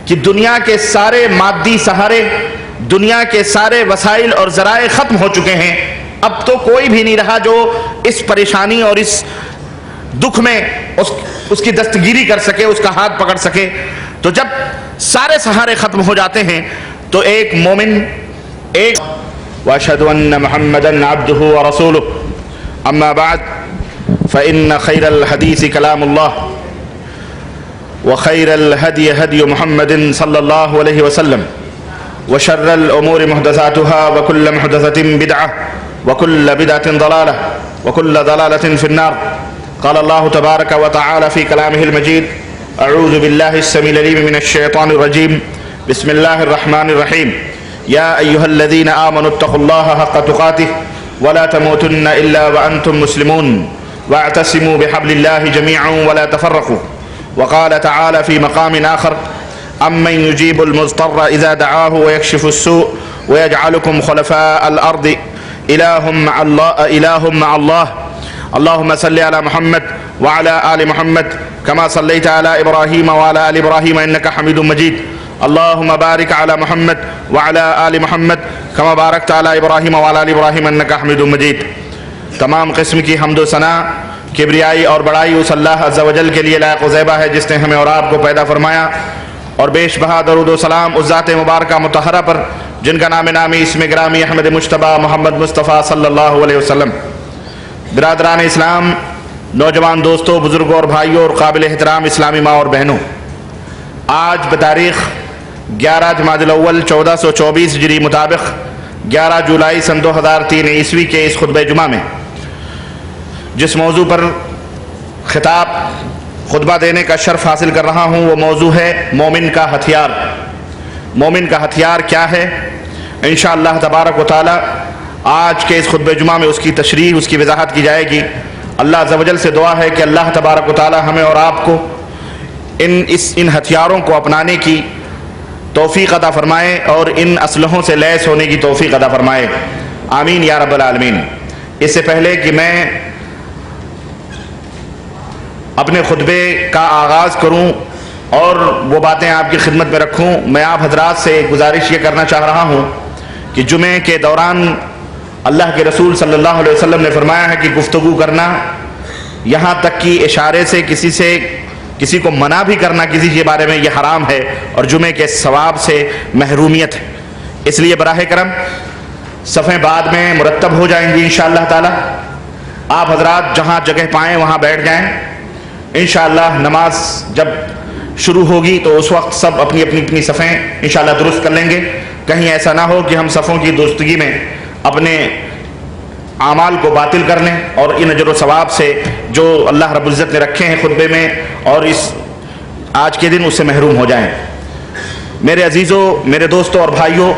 کہ دنیا کے سارے مادی سہارے، دنیا کے سارے وسائل اور ذرائع ختم ہو چکے ہیں، اب تو کوئی بھی نہیں رہا جو اس پریشانی اور اس دکھ میں اس کی دستگیری کر سکے، اس کا ہاتھ پکڑ سکے۔ تو جب سارے سہارے ختم ہو جاتے ہیں تو ایک مومن ایک واشهد ان محمدا عبده ورسوله اما بعد فان خير الحديث كلام الله وخير الهدي هدي محمد صلى الله عليه وسلم وشر الامور محدثاتها وكل محدثة بدعة وكل بدعة ضلالة وكل ضلالة في النار۔ قال الله تبارك وتعالى في كلامه المجيد: اعوذ بالله السميع العليم من الشيطان الرجيم، بسم الله الرحمن الرحيم، يا أيها الذين آمنوا اتقوا الله حق تقاته ولا تموتن إلا وأنتم مسلمون واعتصموا بحبل الله جميعا ولا تفرقوا۔ وقال تعالى في مقام آخر: أمن يجيب المضطر إذا دعاه ويكشف السوء ويجعلكم خلفاء الأرض إله مع الله اللهم صل على محمد وعلى آل محمد كما صليت على إبراهيم وعلى آل إبراهيم إنك حميد مجيد، اللهم بارك على محمد وعلى آل محمد كما باركت على إبراهيم وعلى آل إبراهيم إنك حميد مجيد۔ تمام قسم کی حمد و ثنا، کبریائی اور بڑائی اس اللہ عز و جل کے لیے لائق و زیبا ہے جس نے ہمیں اور آپ کو پیدا فرمایا، اور بیش بہا درود و سلام اس ذات مبارکہ مطہرہ پر جن کا نام نامی اسم گرامی احمد مجتبیٰ محمد مصطفیٰ صلی اللہ علیہ وسلم۔ برادران اسلام، نوجوان دوستوں، بزرگوں اور بھائیوں اور قابل احترام اسلامی ماں اور بہنوں، آج بتاریخ 11 جمادی الاول 1424 ہجری مطابق 11 جولائی سن 2003 عیسوی کے اس خطبہ جمعہ میں جس موضوع پر خطبہ دینے کا شرف حاصل کر رہا ہوں وہ موضوع ہے مومن کا ہتھیار۔ مومن کا ہتھیار کیا ہے؟ انشاءاللہ تبارک و تعالی آج کے اس خطبہ جمعہ میں اس کی تشریح، اس کی وضاحت کی جائے گی۔ اللہ عز و جل سے دعا ہے کہ اللہ تبارک و تعالی ہمیں اور آپ کو ان ہتھیاروں کو اپنانے کی توفیق عطا فرمائے اور ان اسلحوں سے لیس ہونے کی توفیق عطا فرمائے، آمین یا رب العالمین۔ اس سے پہلے کہ میں اپنے خطبے کا آغاز کروں اور وہ باتیں آپ کی خدمت میں رکھوں، میں آپ حضرات سے گزارش یہ کرنا چاہ رہا ہوں کہ جمعے کے دوران اللہ کے رسول صلی اللہ علیہ وسلم نے فرمایا ہے کہ گفتگو کرنا، یہاں تک کہ اشارے سے کسی کو منع بھی کرنا کسی کے بارے میں، یہ حرام ہے اور جمعے کے ثواب سے محرومیت ہے۔ اس لیے براہ کرم صفیں بعد میں مرتب ہو جائیں گی انشاءاللہ تعالی، آپ حضرات جہاں جگہ پائیں وہاں بیٹھ جائیں۔ انشاءاللہ نماز جب شروع ہوگی تو اس وقت سب اپنی اپنی صفیں انشاءاللہ درست کر لیں گے، کہیں ایسا نہ ہو کہ ہم صفوں کی درستگی میں اپنے اعمال کو باطل کر لیں اور ان اجر و ثواب سے جو اللہ رب العزت نے رکھے ہیں خطبے میں اور اس آج کے دن اس سے محروم ہو جائیں۔ میرے عزیزوں، میرے دوستوں اور بھائیوں،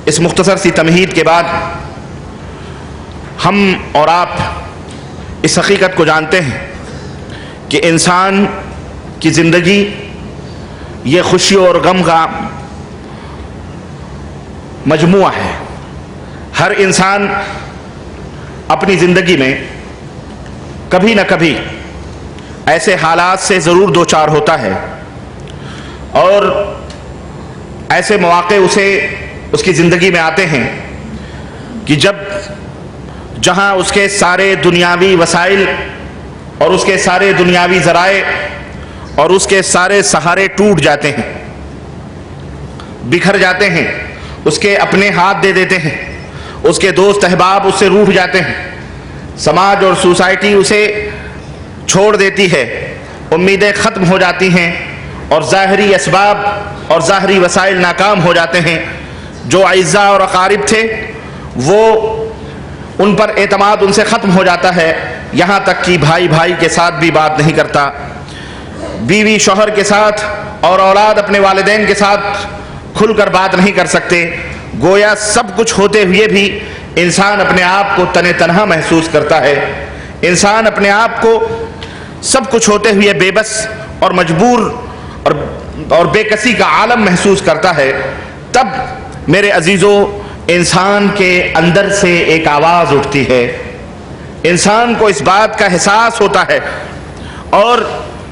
اس مختصر سی تمہید کے بعد ہم اور آپ اس حقیقت کو جانتے ہیں کہ انسان کی زندگی یہ خوشی اور غم کا مجموعہ ہے۔ ہر انسان اپنی زندگی میں کبھی نہ کبھی ایسے حالات سے ضرور دوچار ہوتا ہے اور ایسے مواقع اس کی زندگی میں آتے ہیں کہ جہاں اس کے سارے دنیاوی وسائل اور اس کے سارے دنیاوی ذرائع اور اس کے سارے سہارے ٹوٹ جاتے ہیں، بکھر جاتے ہیں، اس کے اپنے ہاتھ دے دیتے ہیں، اس کے دوست احباب اس سے روٹھ جاتے ہیں، سماج اور سوسائٹی اسے چھوڑ دیتی ہے، امیدیں ختم ہو جاتی ہیں اور ظاہری اسباب اور ظاہری وسائل ناکام ہو جاتے ہیں۔ جو اعزاء اور اقارب تھے وہ ان پر اعتماد ان سے ختم ہو جاتا ہے، یہاں تک کہ بھائی کے ساتھ بھی بات نہیں کرتا، بیوی شوہر کے ساتھ اور اولاد اپنے والدین کے ساتھ کھل کر بات نہیں کر سکتے، گویا سب کچھ ہوتے ہوئے بھی انسان اپنے آپ کو تنہا محسوس کرتا ہے، انسان اپنے آپ کو سب کچھ ہوتے ہوئے بے بس اور مجبور اور بے کسی کا عالم محسوس کرتا ہے۔ تب میرے عزیزوں انسان کے اندر سے ایک آواز اٹھتی ہے، انسان کو اس بات کا احساس ہوتا ہے اور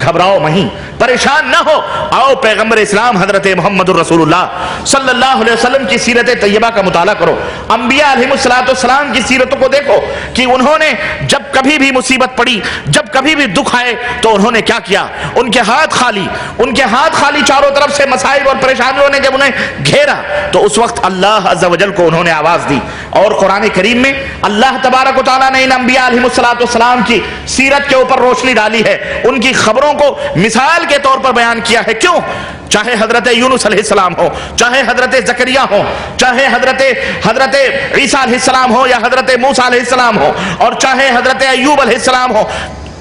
گھبراؤ نہیں, پریشان نہ ہو. آؤ پیغمبر اسلام حضرت محمد الرسول اللہ صلی اللہ علیہ وسلم کی سیرت طیبہ کا مطالعہ کرو. انبیاء علیہ السلام کی سیرتوں کو دیکھو کہ انہوں نے جب کبھی بھی مصیبت پڑی, جب کبھی بھی دکھ آئے تو انہوں نے کیا کیا. ان کے ہاتھ خالی چاروں طرف سے مسائل اور پریشانیوں نے جب انہیں گھیرا تو اس وقت اللہ عز و جل کو انہوں نے آواز دی. اور قرآن کریم میں اللہ تبارک و تعالیٰ نے ان انبیاء علیہ السلام کی سیرت کے اوپر روشنی ڈالی ہے, ان کی خبروں کو مثال کے طور پر بیان کیا ہے. کیوں؟ چاہے حضرت یونس علیہ السلام ہو, چاہے حضرت زکریا ہو, چاہے حضرت عیسیٰ علیہ السلام ہو یا حضرت موسیٰ علیہ السلام ہو, اور چاہے حضرت ایوب علیہ السلام ہو,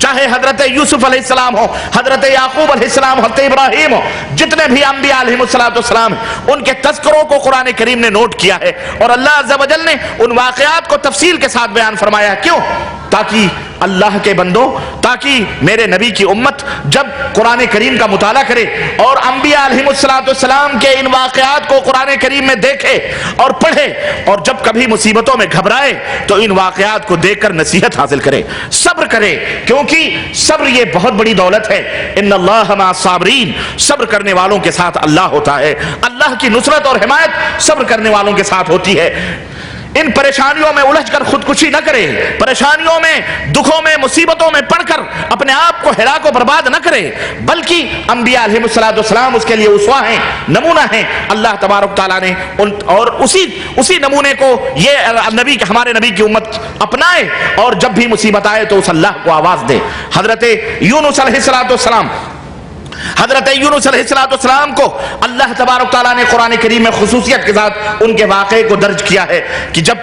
چاہے حضرت یوسف علیہ السلام ہو, حضرت یعقوب علیہ السلام, حضرت ابراہیم ہو, جتنے بھی انبیاء علیہ السلام ہیں ان کے تذکروں کو قرآن کریم نے نوٹ کیا ہے اور اللہ عز و جل نے ان واقعات کو تفصیل کے ساتھ بیان فرمایا. کیوں؟ تاکہ اللہ کے بندوں, تاکہ میرے نبی کی امت جب قرآن کریم کا مطالعہ کرے اور انبیاء علیہ السلام کے ان واقعات کو قرآن کریم میں دیکھے اور پڑھے, اور جب کبھی مصیبتوں میں گھبرائے تو ان واقعات کو دیکھ کر نصیحت حاصل کرے, صبر کرے, کیونکہ صبر یہ بہت بڑی دولت ہے. ان اللہ مع الصابرین, صبر کرنے والوں کے ساتھ اللہ ہوتا ہے. اللہ کی نصرت اور حمایت صبر کرنے والوں کے ساتھ ہوتی ہے. ان پریشانیوں میں الجھ کر خودکشی نہ کرے, پریشانیوں میں, دکھوں میں, مصیبتوں میں پڑھ کر اپنے آپ کو ہلاک و برباد نہ کرے, بلکہ انبیاء علیہ السلام اس کے لیے اسوہ ہیں, نمونہ ہیں. اللہ تبارک تعالیٰ نے اور اسی نمونے کو یہ ہمارے نبی کی امت اپنائے, اور جب بھی مصیبت آئے تو اس اللہ کو آواز دے. حضرت یونس علیہ السلام کو اللہ تبارک تعالیٰ نے قرآن کریم میں خصوصیت کے ساتھ ان کے واقعے کو درج کیا ہے کہ جب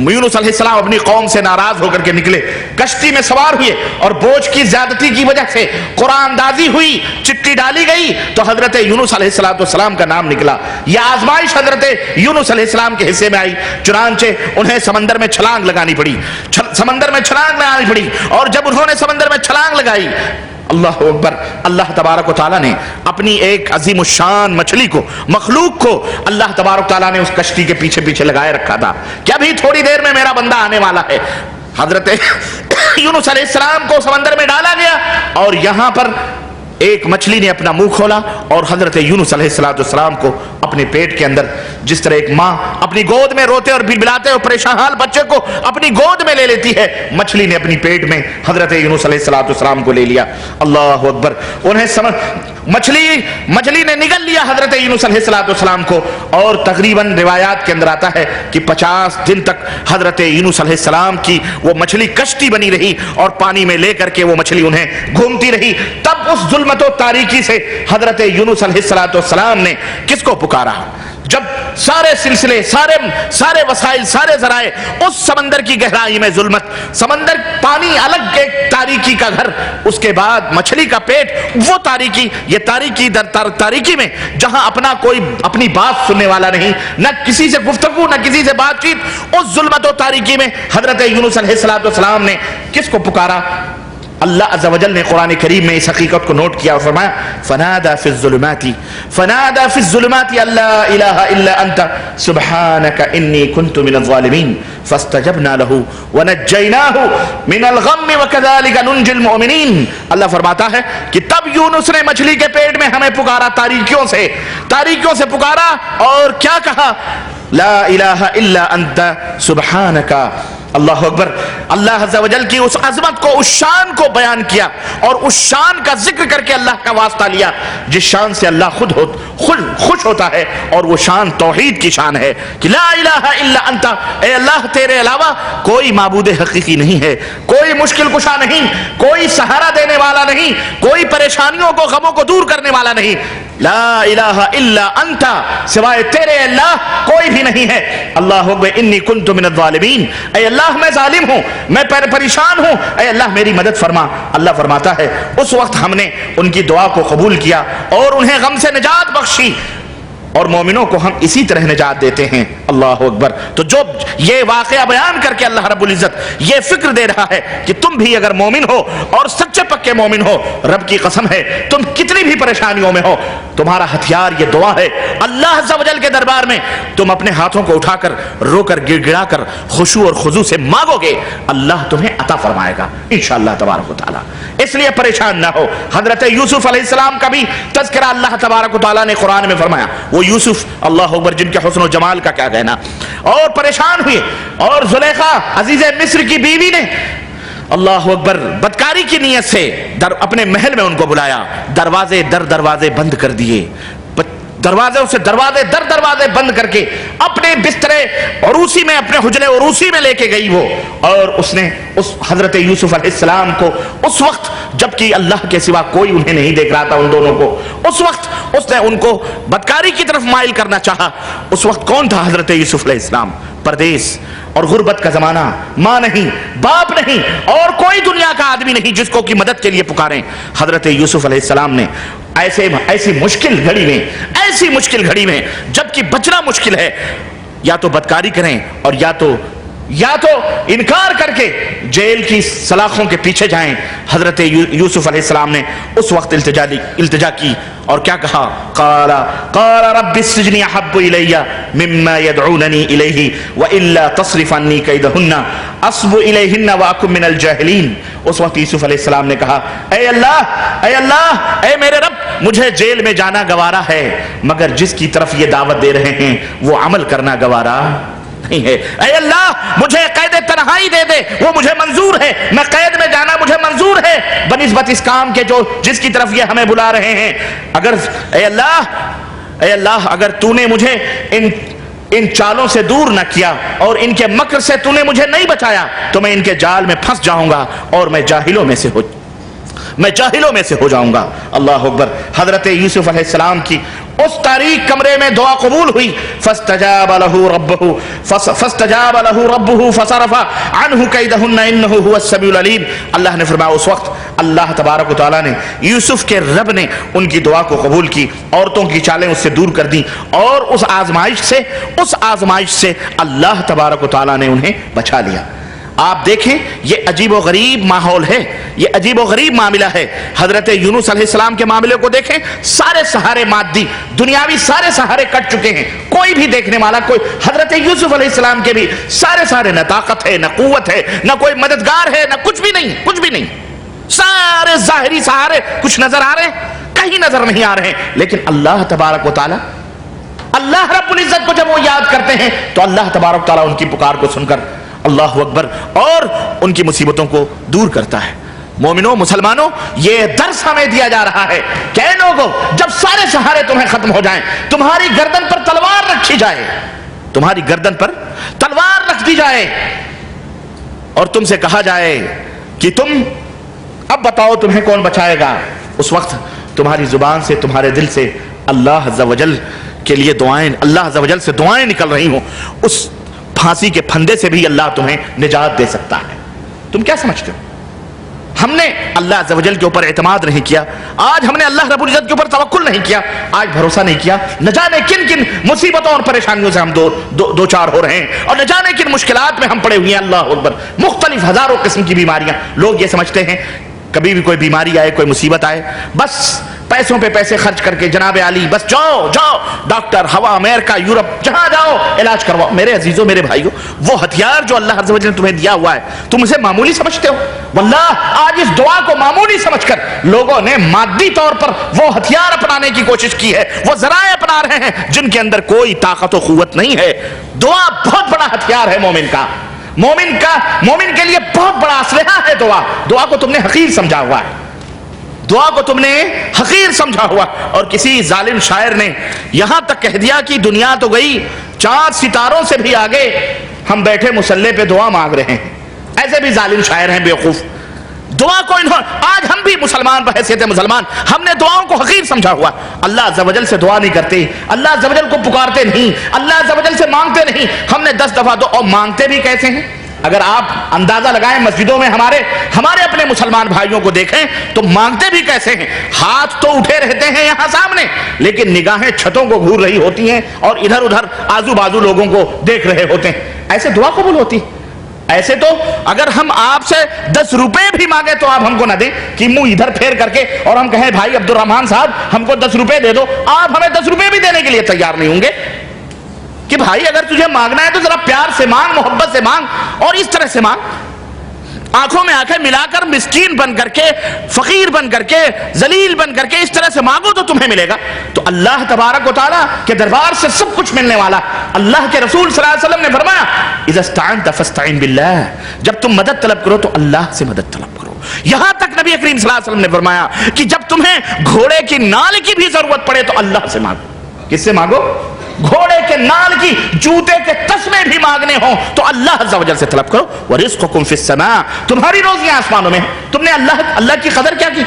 یونس علیہ السلام اپنی قوم سے ناراض ہو کر کے نکلے, کشتی میں سوار ہوئے اور بوجھ کی زیادتی کی وجہ سے قرآن اندازی ہوئی, چٹی ڈالی گئی تو حضرت یونس علیہ السلام کا نام نکلا. یہ آزمائش حضرت یونس علیہ السلام کے حصے میں آئی, چنانچہ انہیں سمندر میں چھلانگ لگانی پڑی, اور جب انہوں نے سمندر میں چھلانگ لگائی, اللہ اکبر, اللہ تبارک و تعالیٰ نے اپنی ایک عظیم الشان مچھلی کو, مخلوق کو اللہ تبارک تعالیٰ نے اس کشتی کے پیچھے لگائے رکھا تھا کہ ابھی تھوڑی دیر میں میرا بندہ آنے والا ہے. حضرت یونس علیہ السلام کو سمندر میں ڈالا گیا اور یہاں پر ایک مچھلی نے اپنا منہ کھولا اور حضرت یونس علیہ السلام کو اپنے پیٹ کے اندر, جس طرح ایک ماں اپنی گود میں روتے اور بلبلاتے اور پریشان حال بچے کو اپنی گود میں لے لیتی ہے, مچھلی نے اپنی پیٹ میں حضرت یونس علیہ السلام کو لے لیا. اللہ اکبر, مچھلی نے نگل لیا حضرت یونس علیہ السلام کو, اور تقریباً روایات کے اندر آتا ہے کہ 50 دن تک حضرت یونس علیہ السلام کی وہ مچھلی کشتی بنی رہی اور پانی میں لے کر کے وہ مچھلی انہیں گھومتی رہی. تب اس ظلمت و تاریکی سے حضرت یونس علیہ السلام نے کس کو پکارا؟ جب سارے سلسلے, سارے وسائل, سارے ذرائع اس سمندر کی گہرائی میں ظلمت, سمندر پانی الگ ایک تاریکی کا گھر, اس کے بعد مچھلی کا پیٹ, وہ تاریکی, یہ تاریکی در تاریکی میں جہاں کوئی اپنی بات سننے والا نہیں, نہ کسی سے گفتگو, نہ کسی سے بات چیت, اس ظلمت و تاریکی میں حضرت یونس علیہ السلام نے کس کو پکارا؟ اللہ عز و جل نے قرآن کریم میں اس حقیقت کو نوٹ کیا اور فرمایا فنادى في الظلمات لا الہ الا انت سبحانك انی كنت من الظالمین فاستجبنا له ونجیناه من الغم وكذلك ننجی المؤمنین. اللہ فرماتا ہے کہ تب یونس نے مچھلی کے پیٹ میں ہمیں پکارا, تاریکیوں سے پکارا, اور کیا کہا؟ لا الہ الا انت سبحانك. اللہ اکبر, اللہ عز و جل کی اس عظمت کو, اس شان کو بیان کیا اور اس شان کا ذکر کر کے اللہ کا واسطہ لیا جس شان سے اللہ خود خوش ہوتا ہے, اور وہ شان توحید کی شان ہے کہ لا الہ الا انت, اے اللہ تیرے علاوہ کوئی معبود حقیقی نہیں ہے, کوئی مشکل کشا نہیں, کوئی سہارا دینے والا نہیں, کوئی پریشانیوں کو, غموں کو دور کرنے والا نہیں. لا الہ الا انت, سوائے تیرے اللہ کوئی بھی نہیں ہے. اللہ اکبر, انی کنت من الظالمین, اے اللہ میں ظالم ہوں, میں پریشان ہوں, اے اللہ میری مدد فرما. اللہ فرماتا ہے اس وقت ہم نے ان کی دعا کو قبول کیا اور انہیں غم سے نجات بخشی. اور مومنوں کو ہم اسی طرح نجات دیتے ہیں۔ اللہ اکبر۔ تو جو یہ واقعہ بیان کر کے اللہ رب العزت یہ فکر دے رہا ہے کہ تم بھی اگر مومن ہو اور سچے پکے مومن ہو، رب کی قسم ہے تم کتنی بھی پریشانیوں میں ہو، تمہارا ہتھیار یہ دعا ہے۔ اللہ عز و جل کے دربار میں تم اپنے ہاتھوں کو اٹھا کر رو کر گڑ گڑا کر خشوع اور خضوع سے مانگو گے، اللہ تمہیں عطا فرمائے گا انشاءاللہ تبارک و تعالی۔ اس لیے پریشان نہ ہو۔ حضرت یوسف علیہ السلام کا بھی تذکرہ اللہ تبارک و تعالی نے قرآن میں فرمایا۔ وہ یوسف اللہ اکبر جن کے حسن و جمال کا کیا کہنا، اور پریشان ہوئے، اور زلیخا عزیز مصر کی بیوی نے اللہ اکبر بدکاری کی نیت سے اپنے محل میں ان کو بلایا، دروازے در دروازے بند کر دیے، دروازے سے دروازے بند کر کے اپنے بسترے عروسی میں، اپنے حجرے عروسی میں لے کے گئی وہ، اور اس نے اس حضرت یوسف علیہ السلام کو اس وقت جبکہ اللہ کے سوا کوئی انہیں نہیں دیکھ رہا تھا ان دونوں کو، اس وقت اس نے ان کو بدکاری کی طرف مائل کرنا چاہا۔ اس وقت کون تھا حضرت یوسف علیہ السلام؟ پردیس اور غربت کا زمانہ، ماں نہیں، باپ نہیں، اور کوئی دنیا کا آدمی نہیں جس کو کی مدد کے لیے پکاریں۔ حضرت یوسف علیہ السلام نے ایسی مشکل گھڑی میں جبکہ بچنا مشکل ہے، یا تو بدکاری کریں اور یا تو انکار کر کے جیل کی سلاخوں کے پیچھے جائیں۔ حضرت یوسف علیہ السلام نے اس وقت التجا کی اور کیا کہا؟ قال رب السجن احب الی مما يدعوننی الیہ والا تصرف عنی کیدہن اصب الیہن واکن من الجاہلین۔ اس وقت یوسف علیہ السلام نے کہا اے اللہ اے میرے رب، مجھے جیل میں جانا گوارا ہے، مگر جس کی طرف یہ دعوت دے رہے ہیں وہ عمل کرنا گوارا نہیں ہے۔ اے اللہ مجھے قید تنہائی دے دے، وہ مجھے منظور ہے، میں قید میں جانا مجھے منظور ہے بنسبت اس کام کے جس کی طرف یہ ہمیں بلا رہے ہیں۔ اے اللہ اگر تو نے مجھے ان چالوں سے دور نہ کیا اور ان کے مکر سے تو نے مجھے نہیں بچایا تو میں ان کے جال میں پھنس جاؤں گا اور میں جاہلوں میں سے ہو جاؤں گا۔ اللہ اکبر۔ حضرت یوسف علیہ السلام کی اس تاریک کمرے میں دعا قبول ہوئی۔ فاستجاب له ربه فصرف عنه كيدهن انه هو السميع العليم۔ اللہ نے فرمایا اس وقت اللہ تبارک و تعالی نے، یوسف کے رب نے ان کی دعا کو قبول کی، عورتوں کی چالیں اس سے دور کر دی، اور اس آزمائش سے اللہ تبارک و تعالی نے انہیں بچا لیا۔ آپ دیکھیں یہ عجیب و غریب ماحول ہے، یہ عجیب و غریب معاملہ ہے۔ حضرت یونس علیہ السلام کے معاملے کو دیکھیں، سارے سہارے مادی دنیاوی سارے سہارے کٹ چکے ہیں، کوئی بھی دیکھنے والا حضرت یوسف علیہ السلام کے بھی سارے نہ طاقت ہے، نہ قوت ہے، نہ کوئی مددگار ہے، نہ کچھ بھی نہیں، سارے ظاہری سہارے کچھ نظر آ رہے ہیں، کہیں نظر نہیں آ رہے ہیں، لیکن اللہ تبارک و تعالی، اللہ رب العزت کو جب وہ یاد کرتے ہیں تو اللہ تبارک و تعالی ان کی پکار کو سن کر اللہ اکبر اور ان کی مصیبتوں کو دور کرتا ہے۔ مومنوں، مسلمانوں، یہ درس ہمیں دیا جا رہا ہے کہ اے لوگوں، جب سارے سہارے تمہیں ختم ہو جائیں، تمہاری گردن پر تلوار رکھی جائے، تمہاری گردن پر تلوار رکھ دی جائے اور تم سے کہا جائے کہ تم اب بتاؤ تمہیں کون بچائے گا، اس وقت تمہاری زبان سے، تمہارے دل سے اللہ عز و جل کے لیے دعائیں، اللہ عز و جل سے دعائیں نکل رہی ہوں، اس پھانسی کے پھندے سے بھی اللہ تمہیں نجات دے سکتا ہے۔ تم کیا سمجھتے ہو؟ ہم نے اللہ عز و جل کے اوپر اعتماد نہیں کیا، آج ہم نے اللہ رب العزت کے اوپر توکل نہیں کیا، آج بھروسہ نہیں کیا، نہ جانے کن مصیبتوں اور پریشانیوں سے ہم دو چار ہو رہے ہیں، اور نہ جانے کن مشکلات میں ہم پڑے ہوئے ہیں۔ اللہ اکبر۔ مختلف ہزاروں قسم کی بیماریاں، لوگ یہ سمجھتے ہیں کبھی بھی کوئی بیماری آئے، کوئی مصیبت آئے، بس پیسوں پہ پیسے خرچ کر کے جناب علی بس جاؤ ڈاکٹر، ہوا، امریکہ، یورپ، جہاں جاؤ علاج کرواؤ۔ میرے عزیزوں، میرے بھائیوں، وہ ہتھیار جو اللہ عز و جل نے تمہیں دیا ہوا ہے، تم اسے معمولی سمجھتے ہو؟ واللہ آج اس دعا کو معمولی سمجھ کر لوگوں نے مادی طور پر وہ ہتھیار اپنانے کی کوشش کی ہے، وہ ذرائع اپنا رہے ہیں جن کے اندر کوئی طاقت و قوت نہیں ہے۔ دعا بہت بڑا ہتھیار ہے مومن کا، مومن کے لیے بہت بڑا اسلحہ ہے دعا کو تم نے حقیر سمجھا ہوا ہے، دعا کو تم نے حقیر سمجھا ہوا، اور کسی ظالم شاعر نے یہاں تک کہہ دیا کہ دنیا تو گئی چاند ستاروں سے بھی آگے، ہم بیٹھے مسلح پہ دعا مانگ رہے ہیں۔ ایسے بھی ظالم شاعر ہیں بیوقوف۔ دعا کو آج ہم بھی مسلمان بحیثیت مسلمان ہم نے دعاؤں کو حقیر سمجھا ہوا، اللہ عز و جل سے دعا نہیں کرتے، اللہ عز و جل کو پکارتے نہیں، اللہ عز و جل سے مانگتے نہیں، ہم نے 10 دفعہ اور مانگتے بھی کیسے ہیں؟ اگر آپ اندازہ لگائیں مسجدوں میں ہمارے اپنے مسلمان بھائیوں کو دیکھیں تو مانگتے بھی کیسے ہیں. ہاتھ تو اٹھے رہتے ہیں یہاں سامنے, لیکن نگاہیں چھتوں کو گھور رہی ہوتی ہیں اور ادھر ادھر آزو بازو لوگوں کو دیکھ رہے ہوتے ہیں. ایسے دعا قبول ہوتی؟ ایسے تو اگر ہم آپ سے 10 روپے بھی مانگے تو آپ ہم کو نہ دیں کہ منہ ادھر پھیر کر کے اور ہم کہیں بھائی عبد الرحمن صاحب ہم کو 10 روپے دے دو, آپ ہمیں 10 روپے بھی دینے کے لیے تیار نہیں ہوں گے کہ بھائی اگر تجھے مانگنا ہے تو ذرا پیار سے مانگ, محبت سے مانگ اور اس طرح سے مانگ. آنکھوں میں آنکھیں ملا کر مسکین بن کر کے, فقیر بن کر کے, ذلیل بن کر کے اس طرح سے مانگو تو تمہیں ملے گا. تو اللہ تبارک و تعالیٰ کے دربار سے سب کچھ ملنے والا. اللہ کے رسول صلی اللہ علیہ وسلم نے فرمایا اذا استعنت فاستعن باللہ, جب تم مدد طلب کرو تو اللہ سے مدد طلب کرو. یہاں تک نبی کریم صلی اللہ علیہ وسلم نے فرمایا کہ جب تمہیں گھوڑے کی نال کی بھی ضرورت پڑے تو اللہ سے مانگو. کس سے مانگو؟ گھوڑے کے نال کی, جوتے کے تسمے بھی مانگنے ہوں تو اللہ عز و جل سے طلب کرو. وَرِزْقُكُمْ فِي السَّمَاءِ, تمہاری روزیاں آسمانوں میں. تم نے اللہ کی قدر کیا کی؟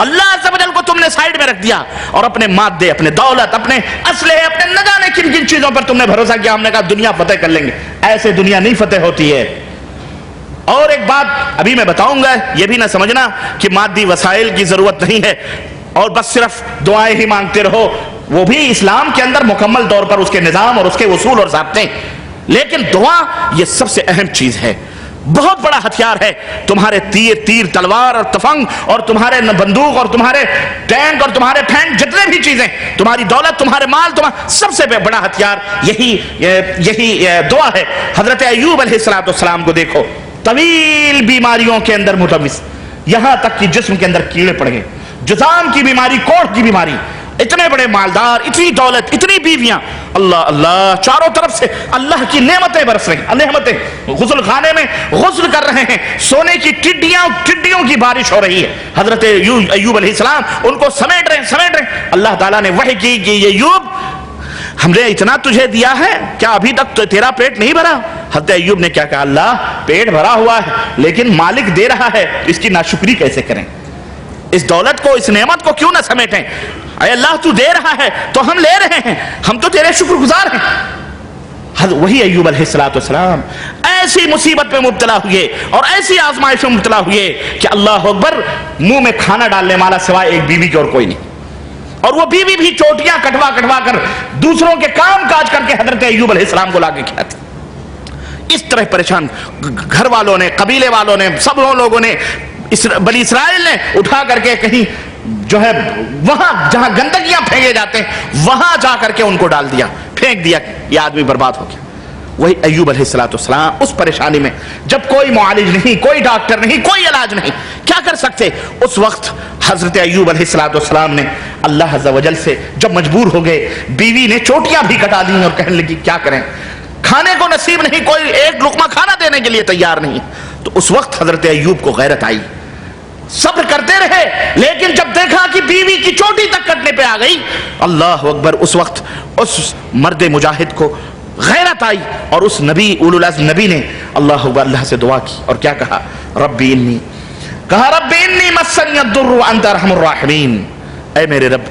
اللہ عز و جل کو تم نے سائیڈ میں رکھ دیا اور اپنے مادے, اپنے دولت, اپنے اسلحے, اپنے نہ جانے کن کن چیزوں پر تم نے بھروسہ کیا. ہم نے کہا دنیا فتح کر لیں گے. ایسے دنیا نہیں فتح ہوتی ہے. اور ایک بات ابھی میں بتاؤں گا, یہ بھی نہ سمجھنا کہ مادی وسائل کی ضرورت نہیں ہے اور بس صرف دعائیں ہی مانگتے رہو. وہ بھی اسلام کے اندر مکمل طور پر اس کے نظام اور اس کے اصول اور ضابطے, لیکن دعا یہ سب سے اہم چیز ہے. بہت بڑا ہتھیار ہے. تمہارے تیر, تلوار اور تفنگ اور تمہارے بندوق اور تمہارے ٹینک اور تمہارے فینک, جتنے بھی چیزیں, تمہاری دولت, تمہارے مال, سب سے بڑا ہتھیار یہی دعا ہے. حضرت ایوب علیہ السلام کو دیکھو, طویل بیماریوں کے اندر ملوث, یہاں تک کہ جسم کے اندر کیڑے پڑ گئے, جذام کی بیماری, کوڑھ کی بیماری, اتنے بڑے مالدار, اتنی دولت, اتنی بیویاں, اللہ اللہ, چاروں طرف سے اللہ کی نعمتیں برس رہی, نعمتیں. غسل خانے میں غسل کر رہے ہیں, سونے کی ٹڈیوں کی بارش ہو رہی ہے. حضرت ایوب علیہ السلام ان کو سمیٹ رہے. اللہ تعالیٰ نے وحی کی کہ ایوب ہم نے اتنا تجھے دیا ہے, کیا ابھی تک تو تیرا پیٹ نہیں بھرا؟ حضرت ایوب نے کیا کہا, اللہ پیٹ بھرا ہوا ہے لیکن مالک دے رہا ہے, اس کی ناشکری کیسے کریں؟ اس دولت کو, اس نعمت کو کیوں نہ سمیٹیں؟ اے اللہ تو دے رہا ہے تو ہم لے رہے ہیں, ہم تو تیرے شکر گزار ہیں. وہی ایوب علیہ السلام ایسی مصیبت میں مبتلا ہوئے اور ایسی آزمائش میں مبتلا ہوئے کہ اللہ اکبر, منہ میں کھانا ڈالنے والا سوائے ایک بیوی کے اور کوئی نہیں. اور وہ بیوی بھی چوٹیاں کٹوا کر دوسروں کے کام کاج کر کے حضرت ایوب علیہ السلام کو لا کے کھلاتی. اس طرح پریشان گھر والوں نے, قبیلے والوں نے, سب لوگوں نے, بنی اسرائیل نے اٹھا کر کے کہیں جو ہے وہاں جہاں گندگیاں پھینکے جاتے ہیں وہاں جا کر کے ان کو ڈال دیا, پھینک دیا, یہ آدمی برباد ہو گیا. وہی ایوب علیہ السلام اس پریشانی میں, جب کوئی معالج نہیں, کوئی ڈاکٹر نہیں, کوئی علاج نہیں, کیا کر سکتے؟ اس وقت حضرت ایوب علیہ السلام نے اللہ عز و جل سے جب مجبور ہو گئے, بیوی نے چوٹیاں بھی کٹا دی اور کہنے لگی کیا کریں, کھانے کو نصیب نہیں, کوئی ایک لقمہ کھانا دینے کے لیے تیار نہیں. تو اس وقت حضرت ایوب کو غیرت آئی, صبر کرتے رہے, لیکن جب دیکھا کہ بیوی کی چوٹی تک کٹنے پہ آ گئی, اللہ اکبر, اس وقت اس مرد مجاہد کو غیرت آئی اور اس نبی اولو العزم نبی نے اللہ اکبر اللہ سے دعا کی اور کیا کہا, ربی انی مسنی الضر وانت ارحم الراحمین, اے میرے رب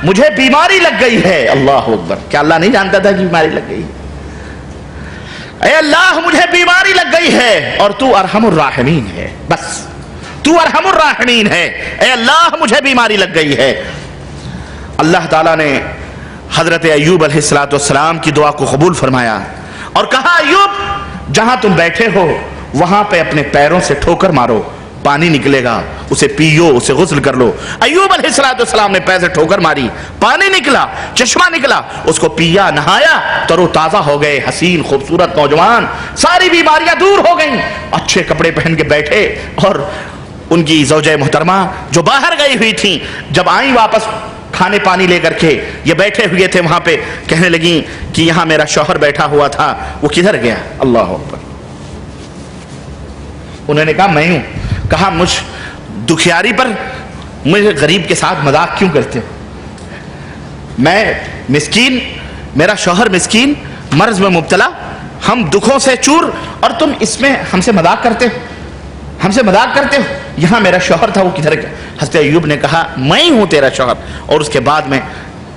مجھے بیماری لگ گئی ہے. اللہ اکبر, کیا اللہ نہیں جانتا تھا کہ بیماری لگ گئی ہے؟ اے اللہ مجھے بیماری لگ گئی ہے اور تو ارحم الراحمین ہے, بس تو ارحم الراحمین ہے, اے اللہ مجھے بیماری لگ گئی ہے. اللہ تعالیٰ نے حضرت ایوب علیہ السلام کی دعا کو قبول فرمایا اور کہا ایوب جہاں تم بیٹھے ہو وہاں پہ اپنے پیروں سے ٹھوکر مارو, پانی نکلے گا, اسے پیو, اسے غسل کر لو. ایوب علیہ السلام نے پیر سے ٹھوکر ماری, پانی نکلا, چشمہ نکلا, اس کو پیا, نہایا, تر و تازہ ہو گئے, حسین خوبصورت نوجوان, ساری بیماریاں دور ہو گئیں, اچھے کپڑے پہن کے بیٹھے. اور ان کی زوجہ محترمہ جو باہر گئی ہوئی تھیں جب آئیں واپس کھانے پانی لے کر کے, یہ بیٹھے ہوئے تھے وہاں پہ, کہنے لگیں کہ یہاں میرا شوہر بیٹھا ہوا تھا, وہ کدھر گیا؟ اللہ اکبر. انہوں نے کہا میں ہوں. کہا مجھ دکھیاری پر مجھے غریب کے ساتھ مذاق کیوں کرتے ہو؟ میں مسکین, میرا شوہر مسکین, مرض میں مبتلا, ہم دکھوں سے چور, اور تم اس میں ہم سے مذاق کرتے ہو. یہاں میرا شوہر تھا, وہ کدھر گیا؟ حضرت ایوب نے کہا میں ہی ہوں تیرا شوہر. اور اس کے بعد میں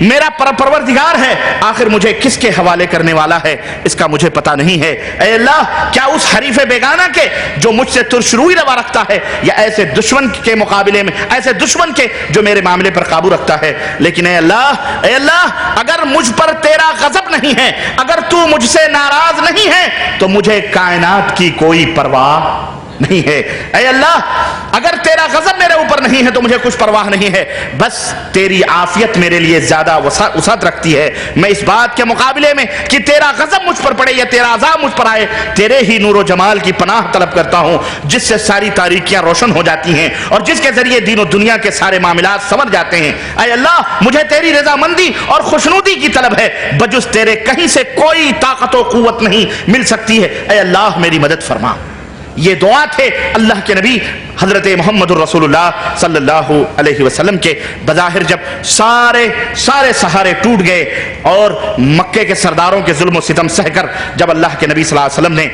میرا پروردگار ہے، آخر مجھے کس کے حوالے کرنے والا ہے اس کا مجھے پتہ نہیں ہے۔ اے اللہ کیا اس حریف بیگانہ کے جو مجھ سے ترش روی روا رکھتا ہے، یا ایسے دشمن کے مقابلے میں، ایسے دشمن کے جو میرے معاملے پر قابو رکھتا ہے، لیکن اے اللہ اگر مجھ پر تیرا غضب نہیں ہے، اگر تو مجھ سے ناراض نہیں ہے تو مجھے کائنات کی کوئی پرواہ نہیں ہے۔ اے اللہ اگر تیرا غضب میرے اوپر نہیں ہے تو مجھے کچھ پرواہ نہیں ہے، بس تیری عافیت میرے لیے زیادہ وسعت رکھتی ہے۔ میں اس بات کے مقابلے میں کہ تیرا غضب مجھ پر پڑے یا تیرا عذاب مجھ پر آئے، تیرے ہی نور و جمال کی پناہ طلب کرتا ہوں، جس سے ساری تاریکیاں روشن ہو جاتی ہیں اور جس کے ذریعے دین و دنیا کے سارے معاملات سمجھ جاتے ہیں۔ اے اللہ مجھے تیری رضامندی اور خوشنودی کی طلب ہے، بجز تیرے کہیں سے کوئی طاقت و قوت نہیں مل سکتی ہے۔ اے اللہ میری مدد فرما۔ یہ دعا تھے اللہ کے نبی حضرت محمد الرسول اللہ صلی اللہ علیہ وسلم کے۔ بظاہر جب سارے سہارے ٹوٹ گئے اور مکے کے سرداروں کے ظلم و ستم سہ کر جب اللہ کے نبی صلی اللہ علیہ وسلم نے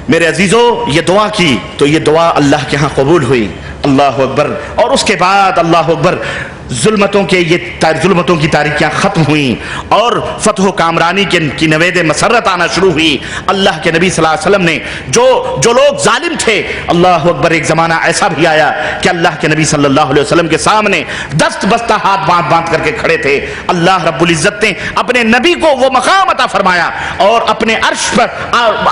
میرے عزیزو یہ دعا کی تو یہ دعا اللہ کے ہاں قبول ہوئی۔ اللہ اکبر۔ اور اس کے بعد اللہ اکبر ظلمتوں کی تاریکیاں ختم ہوئیں اور فتح و کامرانی کی نوید مسرت آنا شروع ہوئی۔ اللہ کے نبی صلی اللہ علیہ وسلم نے جو لوگ ظالم تھے، اللہ اکبر ایک زمانہ ایسا بھی آیا کہ اللہ کے نبی صلی اللہ علیہ وسلم کے سامنے دست بستہ ہاتھ باندھ کر کے کھڑے تھے۔ اللہ رب العزت نے اپنے نبی کو وہ مقام عطا فرمایا اور اپنے عرش پر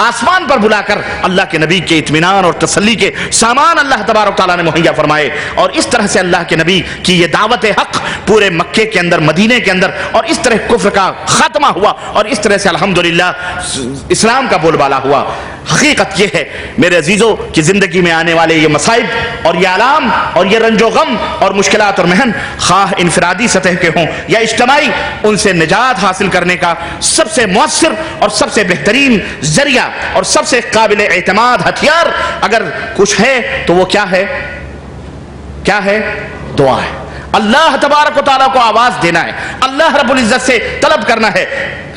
آسمان پر بلا کر اللہ کے نبی کے اطمینان اور تسلی کے سامان اللہ تبارک تعالیٰ نے مہیا فرمائے، اور اس طرح سے اللہ کے نبی کی یہ دعوت حق پورے مکے کے اندر، مدینے کے اندر، اور اس طرح کفر کا خاتمہ ہوا اور اس طرح سے الحمدللہ اسلام کا بول بالا ہوا۔ حقیقت یہ ہے میرے عزیزو کہ زندگی میں آنے والے یہ مصائب اور یہ آلام اور یہ رنج و غم اور مشکلات اور محن، خواہ انفرادی سطح کے ہوں یا اجتماعی، ان سے نجات حاصل کرنے کا سب سے مؤثر اور سب سے بہترین ذریعہ اور سب سے قابل اعتماد ہتھیار اگر کچھ ہے تو وہ کیا ہے؟ دعا ہے۔ اللہ تبارک و تعالیٰ کو آواز دینا ہے، اللہ رب العزت سے طلب کرنا ہے۔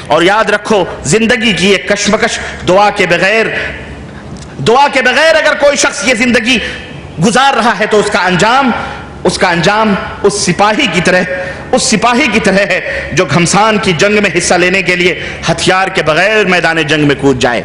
اور یاد رکھو زندگی کی ایک کشمکش دعا کے بغیر اگر کوئی شخص یہ زندگی گزار رہا ہے تو اس کا انجام اس سپاہی کی طرح ہے جو گھمسان کی جنگ میں حصہ لینے کے لیے ہتھیار کے بغیر میدان جنگ میں کود جائے۔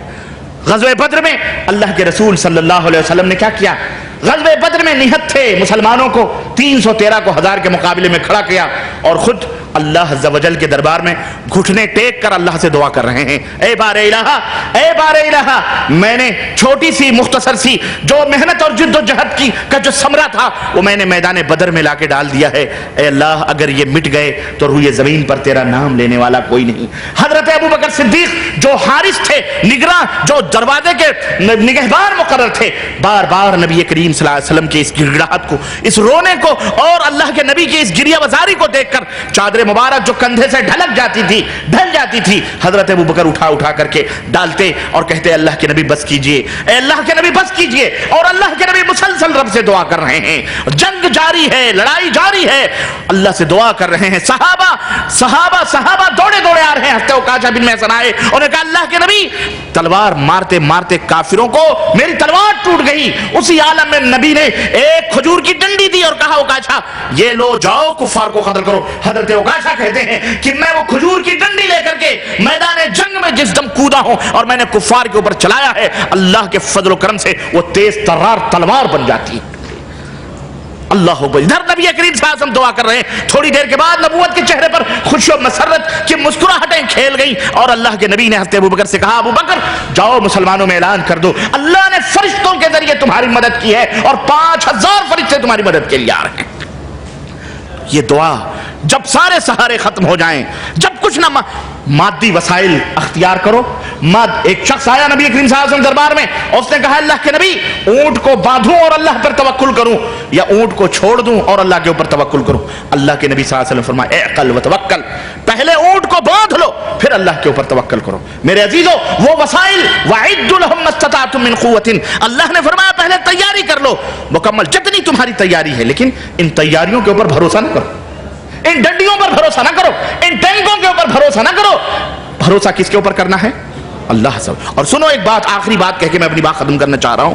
غزوہ بدر میں اللہ کے رسول صلی اللہ علیہ وسلم نے کیا کیا؟ غزوہ بدر میں نہت تھے مسلمانوں کو 313 کو 1000 کے مقابلے میں کھڑا کیا اور خود اللہ عز و جل کے دربار میں گھٹنے ٹیک کر اللہ سے دعا کر رہے ہیں، اے بار الہ میں نے چھوٹی سی مختصر سی جو محنت اور جد و جہد کا جو ثمرہ تھا وہ میں نے میدان بدر میں لا کے ڈال دیا ہے، اے اللہ اگر یہ مٹ گئے تو روئے زمین پر تیرا نام لینے والا کوئی نہیں۔ حضرت ابو بکر صدیق جو حارس تھے، نگراں، جو دروازے کے نگہبان مقرر تھے، بار بار نبی کریم صلی اللہ علیہ وسلم کے اس گڑگڑاہٹ کو، اس رونے کو اور اللہ کے نبی کی اس گریہ بازاری کو دیکھ کر چادر مبارک جو کندھے سے ڈھل جاتی تھی حضرت ابو بکر اٹھا کر کے ڈالتے اور کہتے اللہ کے نبی بس کیجئے، اے اللہ کے نبی بس کیجئے۔ اور اللہ کے نبی مسلسل رب سے دعا کر رہے ہیں، جنگ جاری ہے، لڑائی جاری ہے، اللہ سے دعا کر رہے ہیں۔ صحابہ دوڑے آ رہے ہیں، حضرت عکاشہ بن محصن آئے، انہوں نے کہا اللہ کے نبی تلوار مارتے کافروں کو میری تلوار ٹوٹ گئی۔ اسی عالم میں نبی نے ایک کھجور کی ڈنڈی دی اور کہا عکاشہ یہ لو جاؤ کفار کو قتل کرو۔ حضرت عکاشہ کہتے ہیں کہ میں وہ کھجور کی ڈنڈی لے کر کے میدان جنگ میں جس دم کودا ہوں اور میں نے کفار کے اوپر چلایا ہے، اللہ کے فضل و کرم سے وہ تیز ترار تلوار بن جاتی ہے۔ اللہ اکبر۔ ادھر نبی کریم صلی اللہ علیہ وسلم دعا کر رہے ہیں، تھوڑی دیر کے بعد نبوت کے چہرے پر خوشی و مسرت کی مسکراہٹیں کھیل گئیں اور اللہ کے نبی نے حضرت ابو بکر سے کہا ابو بکر جاؤ مسلمانوں میں اعلان کر دو اللہ نے فرشتوں کے ذریعے تمہاری مدد کی ہے اور 5000 فرشتے تمہاری مدد کے لیے آ رہے ہیں۔ یہ دعا جب سارے سہارے ختم ہو جائیں، جب کچھ نہ مادی وسائل اختیار کرو۔ ایک شخص آیا نبی کریم صلی اللہ علیہ وسلم دربار میں، اس نے کہا اللہ کے نبی اونٹ کو باندھوں اور اللہ پر توکل کروں یا اونٹ کو چھوڑ دوں اور اللہ کے اوپر توکل کروں؟ اللہ کے نبی صلی اللہ علیہ وسلم فرمایا اعقل وتوکل، پہلے اونٹ کو باندھ لو پھر اللہ کے اوپر توکل کرو۔ میرے عزیزو وہ وسائل وَعِدُّ لَهُمْ مَا اسْتَطَعْتُم مِّن قُوَّةٍ، اللہ نے فرمایا پہلے تیاری کر لو مکمل جتنی تمہاری تیاری ہے، لیکن ان تیاریوں کے اوپر بھروسہ نہ کرو، ان ڈنڈیوں پر بھروسہ نہ کرو، ان ٹینکوں کے اوپر بھروسہ نہ کرو۔ بھروسہ کس کے اوپر کرنا ہے؟ اللہ سے۔ اور سنو ایک بات، آخری بات کہہ کے میں اپنی بات ختم کرنا چاہ رہا ہوں۔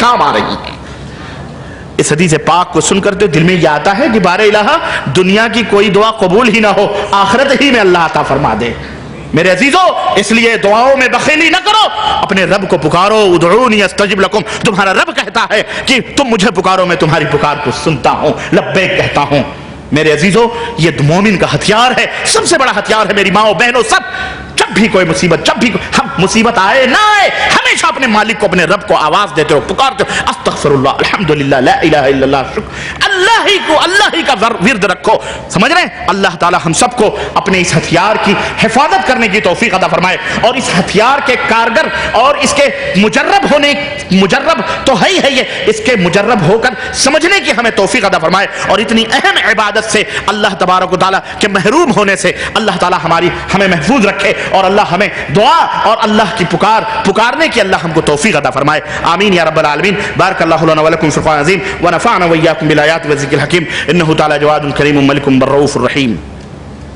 کام آ رہی ہیں۔ اس حدیث پاک کو سن کر تو دل میں یہ آتا ہے کہ بار الہ دنیا کی کوئی دعا قبول ہی نہ ہو، آخرت ہی میں اللہ عطا فرما دے۔ میرے عزیزو، اس لیے دعاؤں میں بخیلی نہ کرو، اپنے رب کو پکارو، ادعونی استجب لکم۔ تمہارا رب کہتا ہے کہ تم مجھے پکارو، میں تمہاری پکار کو سنتا ہوں، لبیک کہتا ہوں۔ میرے عزیزو، یہ مومن کا ہتھیار ہے، سب سے بڑا ہتھیار ہے۔ میری ماں بہنوں، سب جب بھی کوئی مصیبت، جب بھی ہم مصیبت آئے نہ آئے، ہمیشہ اپنے مالک کو، اپنے رب کو آواز دیتے ہو، پکارتے ہو، استغفر اللہ، الحمدللہ، لا الہ الا اللہ، شکر اللہ ہی کا ورد رکھو۔ سمجھ رہے ہیں؟ اللہ تعالی ہم سب کو اپنے اس ہتھیار کی حفاظت کرنے کی توفیق عطا فرمائے، اور اس ہتھیار کے کارگر اور اس کے مجرب تو ہے ہی ہے، یہ اس کے مجرب ہو کر سمجھنے کی ہمیں توفیق عطا فرمائے، اور اتنی اہم عبادت سے اللہ تبارک و تعالیٰ کے محروم ہونے سے اللہ تعالیٰ ہمیں محفوظ رکھے، اور اللہ ہمیں دعا اور اللہ کی پکارنے کی اللہ ہم کو توفیق عطا فرمائے۔ آمین یا رب العالمین۔ بارک اللہ لنا ولکم فی القرآن العظیم ونفعنا وإياكم بالآیات والذکر الحکیم، انہ تعالی جواد کریم ملک بالرؤوف الرحیم۔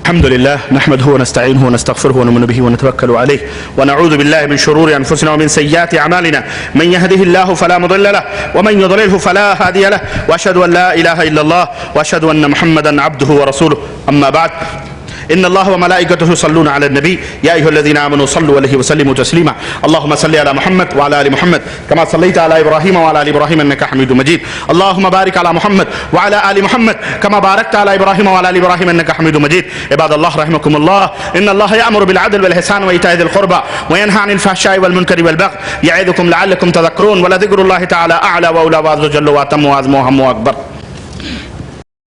الحمد لله نحمده ونستعينه ونستغفره ونؤمن به ونتوكل عليه ونعوذ بالله من شرور أنفسنا ومن سيئات أعمالنا، من يهده الله فلا مضل له ومن يضلله فلا هادي له، وأشهد أن لا إله إلا الله وأشهد أن محمدا عبده ورسوله، أما بعد، إن الله وملائكته يصلون على النبي يا أيها الذين آمنوا صلوا عليه وسلموا تسليما، اللهم صل على محمد وعلى آل محمد كما صليت على إبراهيم وعلى آل إبراهيم إنك حميد مجيد، اللهم بارك على محمد وعلى آل محمد كما باركت على إبراهيم وعلى آل إبراهيم إنك حميد مجيد۔ عباد الله رحمكم الله، إن الله يأمر بالعدل والإحسان وإيتاء ذي القربى وينهى عن الفحشاء والمنكر والبغي يعظكم لعلكم تذكرون، ولذكر الله تعالى أعلى وأولى وأعز وجل وأتم وأعظم وأهم وأكبر۔